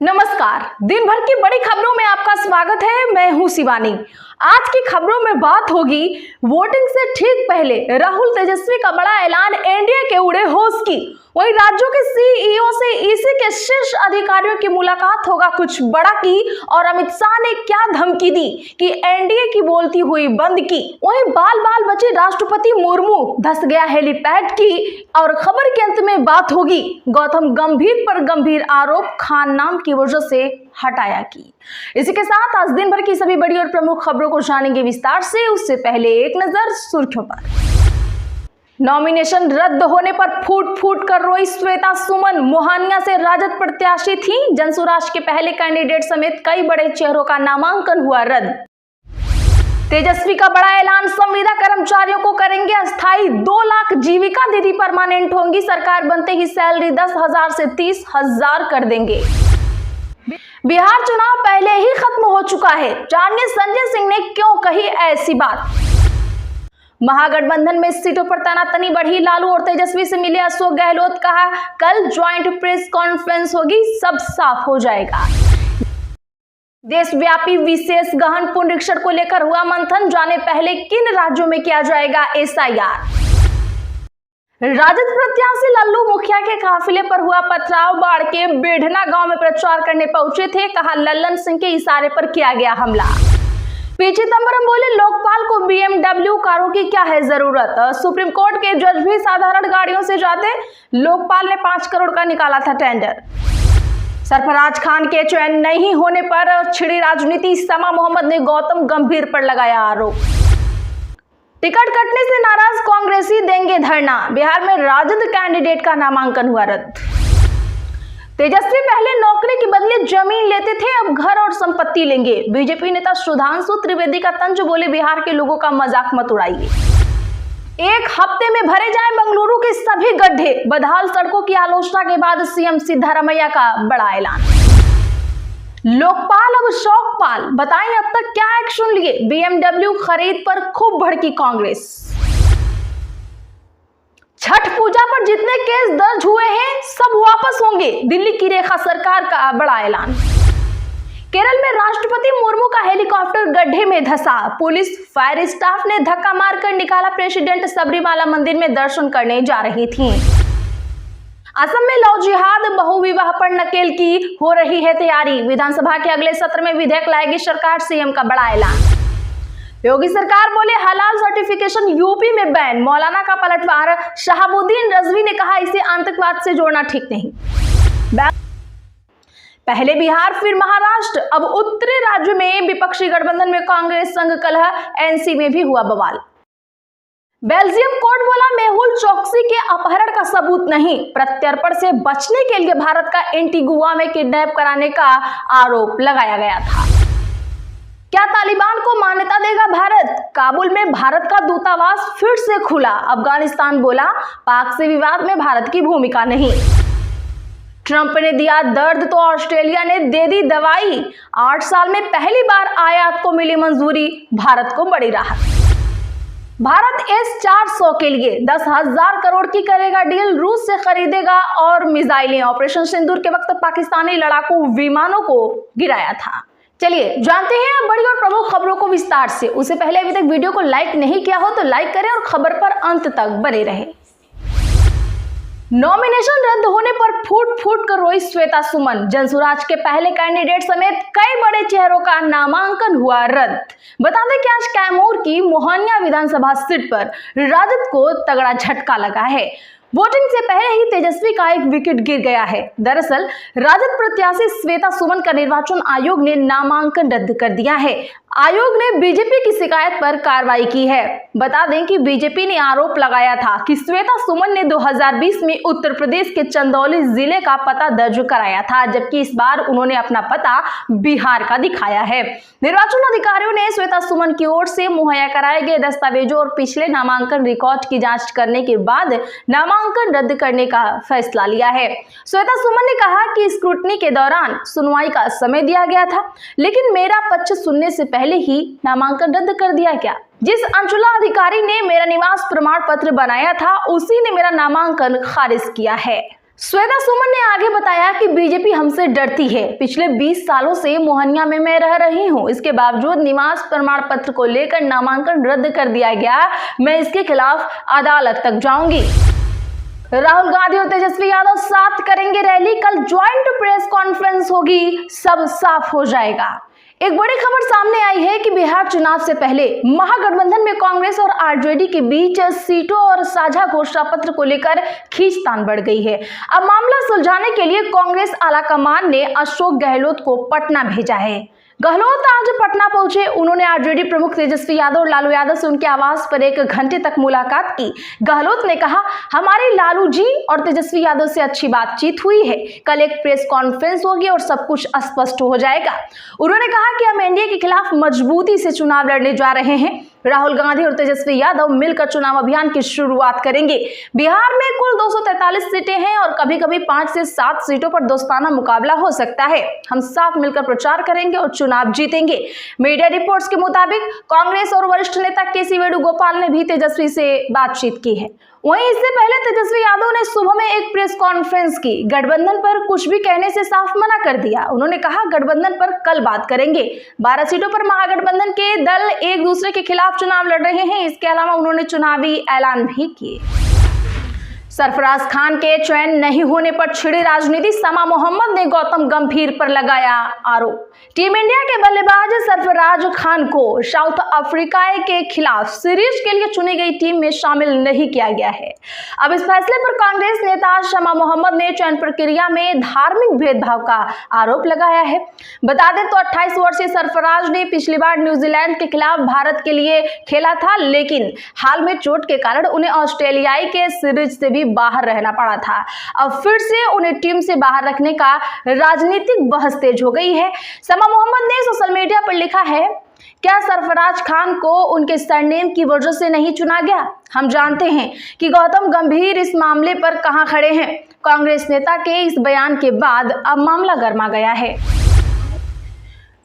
नमस्कार। दिन भर की बड़ी खबरों में आपका स्वागत है। मैं हूं शिवानी। आज की खबरों में बात होगी वोटिंग से ठीक पहले राहुल तेजस्वी का बड़ा ऐलान, एनडीए के उड़े होश की। वहीं राज्यों के सीईओ से ईसी के शीर्ष अधिकारियों की मुलाकात होगा कुछ बड़ा की, और अमित शाह ने क्या धमकी दी कि एनडीए की बोलती हुई बंद की। वहीं बाल बाल बची राष्ट्रपति मुर्मू, धस गया हेलीपैड की, और खबर के अंत में बात होगी गौतम गंभीर पर गंभीर आरोप खान नाम की वजह से हटाया की। इसी के साथ आज दिन भर की सभी बड़ी और प्रमुख खबरों को जानेंगे विस्तार से। उससे पहले एक नजर सुर्खियों पर। नॉमिनेशन रद्द होने पर फूट फूट कर रोई श्वेता सुमन। मोहानिया से राजद प्रत्याशी थी। जनसुराज के पहले कैंडिडेट समेत कई बड़े चेहरों का नामांकन हुआ रद्द। तेजस्वी का बड़ा ऐलान, संविदा कर्मचारियों को करेंगे अस्थायी। 2 लाख जीविका दीदी परमानेंट होंगी। सरकार बनते ही सैलरी 10,000 से 30,000 कर देंगे। बिहार चुनाव पहले ही खत्म हो चुका है। जानिए संजय सिंह ने क्यों कही ऐसी बात। महागठबंधन में सीटों पर तनातनी बढ़ी। लालू और तेजस्वी से मिले अशोक गहलोत, कहा कल ज्वाइंट प्रेस कॉन्फ्रेंस होगी, सब साफ हो जाएगा। देशव्यापी विशेष गहन पुनरीक्षण को लेकर हुआ मंथन। जाने पहले किन राज्यों में किया जाएगा एसआईआर। राजद प्रत्याशी लल्लू मुखिया के काफिले पर हुआ पथराव। बाढ़ के बेढना गांव में प्रचार करने पहुंचे थे, कहा लल्लन सिंह के इशारे पर किया गया हमला। पी चिदंबरम बोले लोकपाल को बीएमडब्ल्यू कारों की क्या है जरूरत। सुप्रीम कोर्ट के जज भी साधारण गाड़ियों से जाते। लोकपाल ने 5 करोड़ का निकाला था टेंडर। सरफराज खान के चयन नहीं होने पर छिड़ी राजनीति। समा मोहम्मद ने गौतम गंभीर पर लगाया आरोप। टिकट कटने से नाराज कांग्रेसी देंगे धरना। बिहार में राजद कैंडिडेट का नामांकन हुआ रद्द। तेजस्वी पहले नौकरी के बदले जमीन लेते थे, अब घर और संपत्ति लेंगे। बीजेपी नेता सुधांशु त्रिवेदी का तंज, बोले बिहार के लोगों का मजाक मत उड़ाइए। 1 हफ्ते में भरे जाए बेंगलुरु के सभी गड्ढे। बदहाल सड़कों की आलोचना के बाद सीएम सिद्धारमैया का बड़ा ऐलान। लोकपाल अब शौकपाल, बताएं अब तक क्या एक्शन लिए। बीएमडब्ल्यू खरीद पर खूब भड़की कांग्रेस। छठ पूजा पर जितने केस दर्ज हुए हैं सब वापस होंगे। दिल्ली की रेखा सरकार का बड़ा ऐलान। केरल में राष्ट्रपति मुर्मू का हेलीकॉप्टर गड्ढे में धंसा। पुलिस फायर स्टाफ ने धक्का मारकर निकाला। प्रेसिडेंट सबरीमाला मंदिर में दर्शन करने जा रही थीं। असम में लव जिहाद, बहुविवाह पर नकेल की हो रही है तैयारी। विधानसभा के अगले सत्र में विधेयक लाएगी सरकार। सीएम का बड़ा ऐलान। योगी सरकार बोले हलाल सर्टिफिकेशन यूपी में बैन। मौलाना का पलटवार। शहाबुद्दीन रजवी ने कहा इसे आतंकवाद से जोड़ना ठीक नहीं। पहले बिहार फिर महाराष्ट्र, अब उत्तरी राज्य में विपक्षी गठबंधन में कांग्रेस संग कलह। एनसी में भी हुआ बवाल। बेल्जियम कोर्ट बोला मेहुल चोकसी के अपहरण का सबूत नहीं। प्रत्यर्पण से बचने के लिए भारत का एंटीगुआ में किडनैप कराने का आरोप लगाया गया था। क्या तालिबान को मान्यता देगा भारत। काबुल में भारत का दूतावास फिर से खुला। अफगानिस्तान बोला पाक से विवाद में भारत की भूमिका नहीं। ट्रंप ने दिया दर्द तो ऑस्ट्रेलिया ने दे दी दवाई। 8 साल में पहली बार आयात को मिली मंजूरी। भारत को बड़ी राहत। भारत S-400 के लिए 10,000 करोड़ की करेगा डील। रूस से खरीदेगा और मिसाइलें। ऑपरेशन सिंदूर के वक्त पाकिस्तानी लड़ाकू विमानों को गिराया था। चलिए जानते हैं अब बड़ी और प्रमुख खबरों को विस्तार से। उससे पहले अभी तक वीडियो को लाइक नहीं किया हो तो लाइक करें और खबर पर अंत तक बने रहें। नॉमिनेशन रद्द होने पर फूट फूट कर रोई श्वेता सुमन। जनसुराज के पहले कैंडिडेट समेत कई बड़े चेहरों का नामांकन हुआ रद्द। बता दें कि आज कैमूर की मोहानिया विधानसभा सीट पर राजद को तगड़ा झटका लगा है। वोटिंग से पहले ही तेजस्वी का एक विकेट गिर गया है। दरअसल राजद प्रत्याशी श्वेता सुमन का निर्वाचन आयोग ने नामांकन रद्द कर दिया है। आयोग ने बीजेपी की शिकायत पर कार्रवाई की है। बता दें कि बीजेपी ने आरोप लगाया था कि श्वेता सुमन ने 2020 में उत्तर प्रदेश के चंदौली जिले का पता दर्ज कराया था, जबकि इस बार उन्होंने अपना पता बिहार का दिखाया है। निर्वाचन अधिकारियों ने श्वेता सुमन की ओर से मुहैया कराए गए दस्तावेजों और पिछले नामांकन रिकॉर्ड की जांच करने के बाद नामांकन रद्द करने का फैसला लिया है। श्वेता सुमन ने कहा कि स्क्रूटनी के दौरान सुनवाई का समय दिया गया था, लेकिन मेरा पक्ष सुनने से पहले ही नामांकन रद्द कर दिया गया। जिस अंचला अधिकारी ने मेरा निवास प्रमाण पत्र बनाया था उसी ने मेरा नामांकन खारिज किया है। श्वेता सुमन ने आगे बताया कि बीजेपी हमसे डरती है। पिछले 20 सालों से मोहनिया में मैं रह रही हूं, इसके बावजूद निवास प्रमाण पत्र को लेकर नामांकन रद्द कर दिया गया। मैं इसके खिलाफ अदालत तक जाऊंगी। राहुल गांधी और तेजस्वी यादव साथ करेंगे रैली, कल ज्वाइंट प्रेस कॉन्फ्रेंस होगी, सब साफ हो जाएगा। एक बड़ी खबर सामने आई है कि बिहार चुनाव से पहले महागठबंधन में कांग्रेस और आरजेडी के बीच सीटों और साझा घोषणा पत्र को लेकर खींचतान बढ़ गई है। अब मामला सुलझाने के लिए कांग्रेस आलाकमान ने अशोक गहलोत को पटना भेजा है। गहलोत आज पटना पहुंचे। उन्होंने आरजेडी प्रमुख तेजस्वी यादव और लालू यादव से उनके आवास पर 1 घंटे तक मुलाकात की। गहलोत ने कहा, हमारी लालू जी और तेजस्वी यादव से अच्छी बातचीत हुई है, कल एक प्रेस कॉन्फ्रेंस होगी और सब कुछ स्पष्ट हो जाएगा। उन्होंने कहा कि हम एनडीए के खिलाफ मजबूती से चुनाव लड़ने जा रहे हैं। राहुल गांधी और तेजस्वी यादव मिलकर चुनाव अभियान की शुरुआत करेंगे। बिहार में कुल 243 सीटें हैं और कभी कभी 5 से 7 सीटों पर दोस्ताना मुकाबला हो सकता है। हम साथ मिलकर प्रचार करेंगे और चुनाव जीतेंगे। मीडिया रिपोर्ट्स के मुताबिक कांग्रेस और वरिष्ठ नेता के.सी. वेणुगोपाल ने भी तेजस्वी से बातचीत की है। वहीं इससे पहले तेजस्वी यादव ने सुबह में एक प्रेस कॉन्फ्रेंस की। गठबंधन पर कुछ भी कहने से साफ मना कर दिया। उन्होंने कहा, गठबंधन पर कल बात करेंगे। 12 सीटों पर महागठबंधन के दल एक दूसरे के खिलाफ चुनाव लड़ रहे हैं। इसके अलावा उन्होंने चुनावी ऐलान भी किए। सरफराज खान के चयन नहीं होने पर छिड़ी राजनीति, समा मोहम्मद ने गौतम गंभीर पर लगाया आरोप। टीम इंडिया के बल्लेबाज सरफराज खान को साउथ अफ्रीका के खिलाफ सीरीज के लिए चुनी गई टीम में शामिल नहीं किया गया है। अब इस फैसले पर कांग्रेस नेता समा मोहम्मद ने चयन प्रक्रिया में धार्मिक भेदभाव का आरोप लगाया है। बता दें तो 28 वर्षीय सरफराज ने पिछली बार न्यूजीलैंड के खिलाफ भारत के लिए खेला था, लेकिन हाल में चोट के कारण उन्हें ऑस्ट्रेलियाई के सीरीज से भी बाहर रहना पड़ा था। अब फिर से उन्हें टीम से बाहर रखने का राजनीतिक बहस तेज हो गई है। समा मोहम्मद ने सोशल मीडिया पर लिखा है, क्या सरफराज खान को उनके सरनेम की वजह से नहीं चुना गया? हम जानते हैं कि गौतम गंभीर इस मामले पर कहां खड़े हैं। कांग्रेस नेता के इस बयान के बाद अब मामला गर्मा गया है।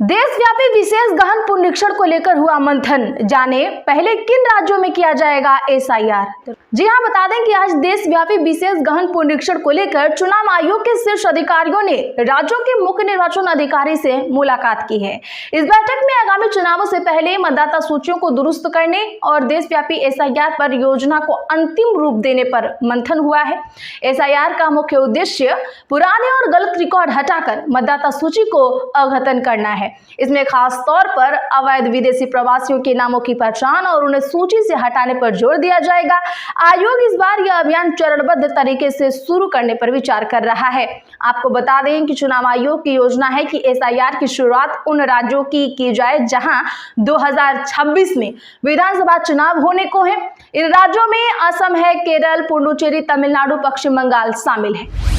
देशव्यापी विशेष गहन पुनरीक्षण को लेकर हुआ मंथन, जाने पहले किन राज्यों में किया जाएगा एसआईआर। जी हां, बता दें कि आज देशव्यापी विशेष गहन पुनरीक्षण को लेकर चुनाव आयोग के शीर्ष अधिकारियों ने राज्यों के मुख्य निर्वाचन अधिकारी से मुलाकात की है। इस बैठक में आगामी चुनावों से पहले मतदाता सूचियों को दुरुस्त करने और देशव्यापी एसआईआर पर योजना को अंतिम रूप देने पर मंथन हुआ है। एसआईआर का मुख्य उद्देश्य पुराने और गलत रिकॉर्ड हटाकर मतदाता सूची को अद्यतन करना है। इसमें खास तौर पर अवैध विदेशी प्रवासियों के नामों की पहचान और उन्हें सूची से हटाने पर जोर दिया जाएगा। आयोग इस बार यह अभियान चरणबद्ध तरीके से शुरू करने पर विचार कर रहा है। आपको बता दें कि चुनाव आयोग की योजना है कि एसआईआर की शुरुआत उन राज्यों की जाए जहां 2026 में विधानसभा चुनाव होने को है। इन राज्यों में असम है, केरल, पुडुचेरी, तमिलनाडु, पश्चिम बंगाल शामिल है।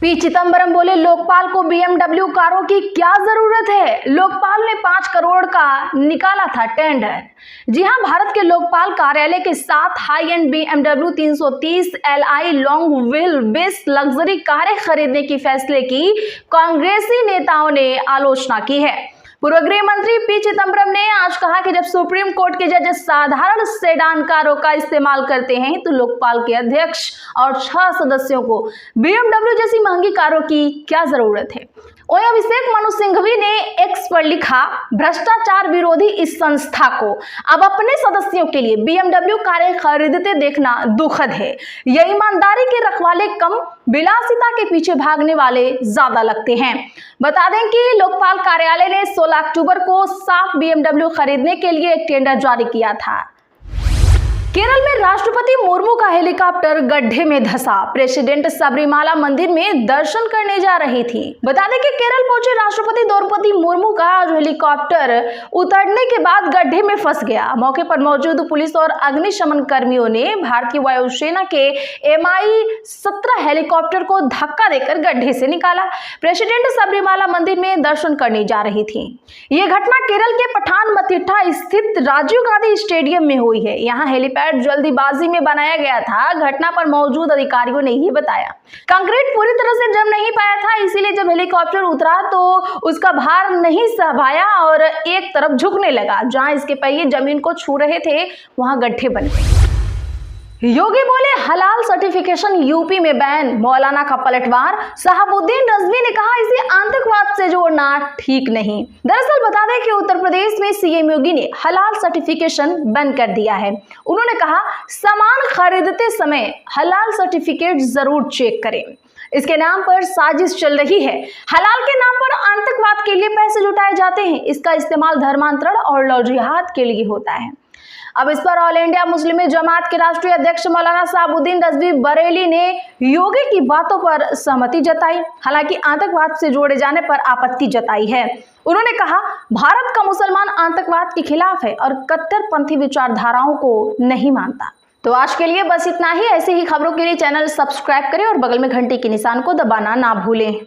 पी चिदम्बरम बोले, लोकपाल को बीएमडब्ल्यू कारों की क्या जरूरत है? लोकपाल ने 5 करोड़ का निकाला था टेंडर। जी हां, भारत के लोकपाल कार्यालय के साथ high end BMW 330 LI long wheel base luxury कारें खरीदने की फैसले की कांग्रेसी नेताओं ने आलोचना की है। पूर्व गृह मंत्री पी चिदम्बरम ने आज कहा कि जब सुप्रीम कोर्ट के जज साधारण सेडान कारों का इस्तेमाल करते हैं तो लोकपाल के अध्यक्ष और 6 सदस्यों को बीएमडब्ल्यू जैसी महंगी कारों की क्या जरूरत है। वहीं अभिषेक मनु सिंघवी ने एक्स पर लिखा, भ्रष्टाचार विरोधी इस संस्था को अब अपने सदस्यों के लिए बीएमडब्ल्यू कारें खरीदते देखना दुखद है। यह ईमानदारी के रखवाले कम, विलासिता के पीछे भागने वाले ज्यादा लगते हैं। बता दें कि लोकपाल कार्यालय ने 16 अक्टूबर को साफ बीएमडब्ल्यू खरीदने के लिए एक टेंडर जारी किया था। केरल में राष्ट्रपति मुर्मू का हेलीकॉप्टर गड्ढे में धंसा। प्रेसिडेंट सबरीमाला मंदिर में दर्शन करने जा रही थी। बता दें कि केरल पहुंचे राष्ट्रपति द्रौपदी मुर्मू का हेलीकॉप्टर उतरने के बाद गड्ढे में फंस गया। मौके पर मौजूद पुलिस और अग्निशमन कर्मियों ने भारतीय वायुसेना के MI-17 हेलीकॉप्टर को धक्का देकर गड्ढे से निकाला। प्रेसिडेंट सबरीमाला मंदिर में दर्शन करने जा रही थी। ये घटना केरल के पठानमथिट्टा स्थित राजीव गांधी स्टेडियम में हुई है। यहाँ हेलीपैड जल्दीबाजी में बनाया गया था, घटना पर मौजूद अधिकारियों ने ही बताया। कंक्रीट पूरी तरह से जम नहीं पाया था, इसीलिए जब हेलीकॉप्टर उतरा तो उसका भार नहीं सह पाया और एक तरफ झुकने लगा। जहां इसके पहिए जमीन को छू रहे थे वहां गड्ढे बन गए। योगी बोले हलाल सर्टिफिकेशन यूपी में बैन, मौलाना का पलटवार। शहाबुद्दीन रजवी ने कहा इसे आतंकवाद से जोड़ना ठीक नहीं। दरअसल बता दें कि उत्तर प्रदेश में सीएम योगी ने हलाल सर्टिफिकेशन बैन कर दिया है। उन्होंने कहा सामान खरीदते समय हलाल सर्टिफिकेट जरूर चेक करें। इसके नाम पर साजिश चल रही है। हलाल के नाम पर आतंकवाद के लिए पैसे जुटाए जाते हैं। इसका इस्तेमाल धर्मांतरण और लव जिहाद के लिए होता है। अब इस पर ऑल इंडिया मुस्लिम जमात के राष्ट्रीय अध्यक्ष मौलाना शहाबुद्दीन रजवी बरेली ने योगी की बातों पर सहमति जताई, हालांकि आतंकवाद से जोड़े जाने पर आपत्ति जताई है। उन्होंने कहा भारत का मुसलमान आतंकवाद के खिलाफ है और कट्टरपंथी विचारधाराओं को नहीं मानता। तो आज के लिए बस इतना ही। ऐसी ही खबरों के लिए चैनल सब्सक्राइब करें और बगल में घंटी के निशान को दबाना ना भूलें।